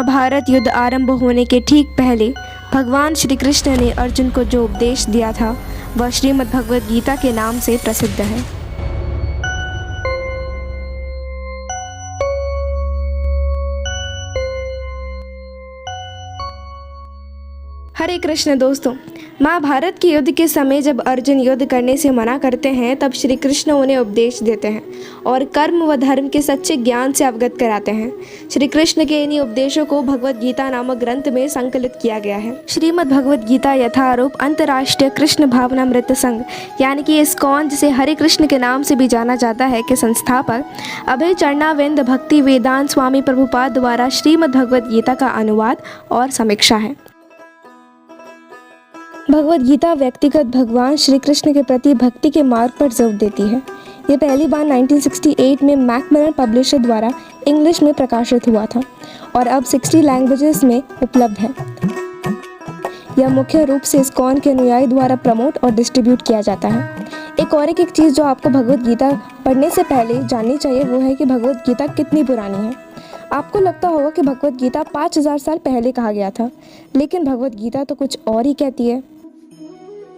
महाभारत युद्ध आरंभ होने के ठीक पहले भगवान श्री कृष्ण ने अर्जुन को जो उपदेश दिया था वह श्रीमद् भगवद गीता के नाम से प्रसिद्ध है। हरे कृष्ण दोस्तों, महाभारत के युद्ध के समय जब अर्जुन युद्ध करने से मना करते हैं तब श्री कृष्ण उन्हें उपदेश देते हैं और कर्म व धर्म के सच्चे ज्ञान से अवगत कराते हैं। श्री कृष्ण के इन्हीं उपदेशों को भगवद गीता नामक ग्रंथ में संकलित किया गया है। श्रीमद् भगवद गीता यथारूप अंतर्राष्ट्रीय कृष्ण भावनामृत संघ यानी कि इस्कॉन, जिसे हरे कृष्ण के नाम से भी जाना जाता है, के संस्थापक अभय चरणारविंद भक्ति वेदांत स्वामी प्रभुपाद द्वारा श्रीमद् भगवद गीता का अनुवाद और समीक्षा है। भगवद गीता व्यक्तिगत भगवान श्री कृष्ण के प्रति भक्ति के मार्ग पर जोर देती है। ये पहली बार 1968 में मैकमिलन पब्लिशर द्वारा इंग्लिश में प्रकाशित हुआ था और अब 60 लैंग्वेजेस में उपलब्ध है। यह मुख्य रूप से इस्कॉन के अनुयायी द्वारा प्रमोट और डिस्ट्रीब्यूट किया जाता है। एक चीज़ जो आपको भगवद गीता पढ़ने से पहले जाननी चाहिए वो है कि भगवद गीता कितनी पुरानी है। आपको लगता होगा कि भगवद गीता 5000 साल पहले कहा गया था, लेकिन भगवद गीता तो कुछ और ही कहती है।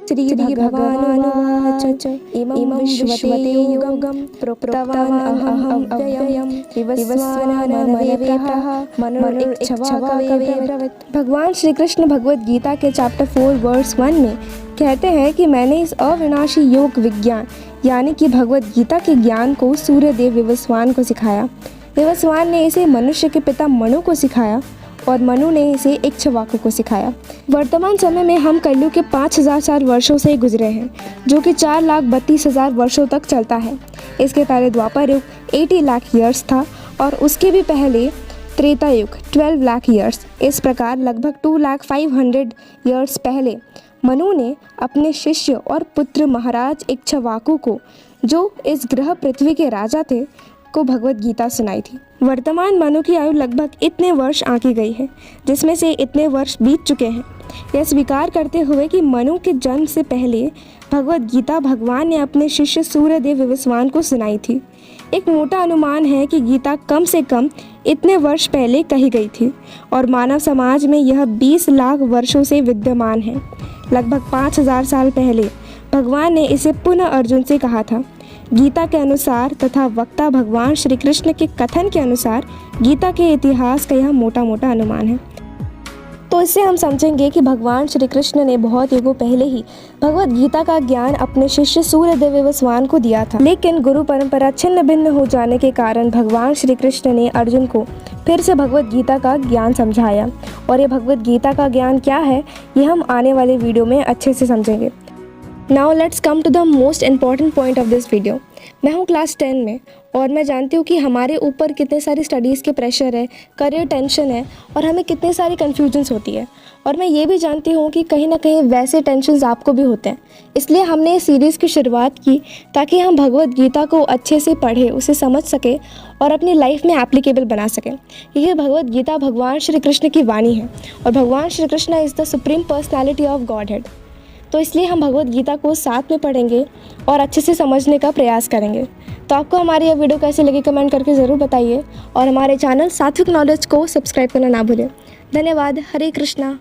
श्री भगवानुवाच इमं विश्वते योगं प्रोक्तवान् अहम् अव्ययम् विवस्वानमनवेतः मनोरिच्छवाकवेब्रवीत्। भगवान श्री कृष्ण भगवद गीता के चैप्टर 4 वर्स 1 में कहते हैं कि मैंने इस अविनाशी योग विज्ञान यानी कि भगवद गीता के ज्ञान को सूर्यदेव विवस्वान को सिखाया। विवस्वान ने इसे मनुष्य के पिता मनु को सिखाया और मनु ने इसे इक्ष्वाकु को सिखाया। वर्तमान समय में हम कलयुग के 5000 साल वर्षों से गुजरे हैं, जो कि 4,32,000 वर्षों तक चलता है। इसके पहले द्वापर युग 80 लाख ईयर्स था और उसके भी पहले त्रेता युग 12 लाख ईयर्स। इस प्रकार लगभग 2,05,000 ईयर्स पहले मनु ने अपने शिष्य और पुत्र महाराज इक्ष्वाकु को, जो इस ग्रह पृथ्वी के राजा थे, को भगवद गीता सुनाई थी। वर्तमान मनु की आयु लगभग इतने वर्ष आंकी गई है, जिसमें से इतने वर्ष बीत चुके हैं। यह स्वीकार करते हुए कि मनु के जन्म से पहले भगवद गीता भगवान ने अपने शिष्य सूर्यदेव विवस्वान को सुनाई थी। एक मोटा अनुमान है कि गीता कम से कम इतने वर्ष पहले कही गई थी और मानव समाज में यह 20 लाख वर्षों से विद्यमान है। लगभग 5000 साल पहले भगवान ने इसे पुनः अर्जुन से कहा था। गीता के अनुसार तथा वक्ता भगवान श्री कृष्ण के कथन के अनुसार गीता के इतिहास का यह मोटा अनुमान है। तो इससे हम समझेंगे कि भगवान श्री कृष्ण ने बहुत युगों पहले ही भगवद गीता का ज्ञान अपने शिष्य सूर्यदेव विवस्वान को दिया था, लेकिन गुरु परंपरा छिन्न भिन्न हो जाने के कारण भगवान श्री कृष्ण ने अर्जुन को फिर से भगवद गीता का ज्ञान समझाया। और ये भगवद गीता का ज्ञान क्या है, ये हम आने वाले वीडियो में अच्छे से समझेंगे। Now let's come to the most important point of this video। मैं हूँ क्लास 10 में और मैं जानती हूँ कि हमारे ऊपर कितने सारी स्टडीज़ के प्रेशर है, करियर टेंशन है और हमें कितनी सारी कन्फ्यूजन्स होती है। और मैं ये भी जानती हूँ कि कहीं ना कहीं वैसे टेंशन्स आपको भी होते हैं। इसलिए हमने इस सीरीज़ की शुरुआत की ताकि हम भगवद गीता को अच्छे से पढ़ें, उसे समझ सकें और अपनी लाइफ में एप्लीकेबल बना सकें। यह भगवद गीता भगवान श्री कृष्ण की वाणी है और भगवान Shri Krishna is the supreme personality of God head. तो इसलिए हम भगवद गीता को साथ में पढ़ेंगे और अच्छे से समझने का प्रयास करेंगे। तो आपको हमारी यह वीडियो कैसे लगी कमेंट करके ज़रूर बताइए और हमारे चैनल सात्विक नॉलेज को सब्सक्राइब करना ना भूलें। धन्यवाद। हरे कृष्णा।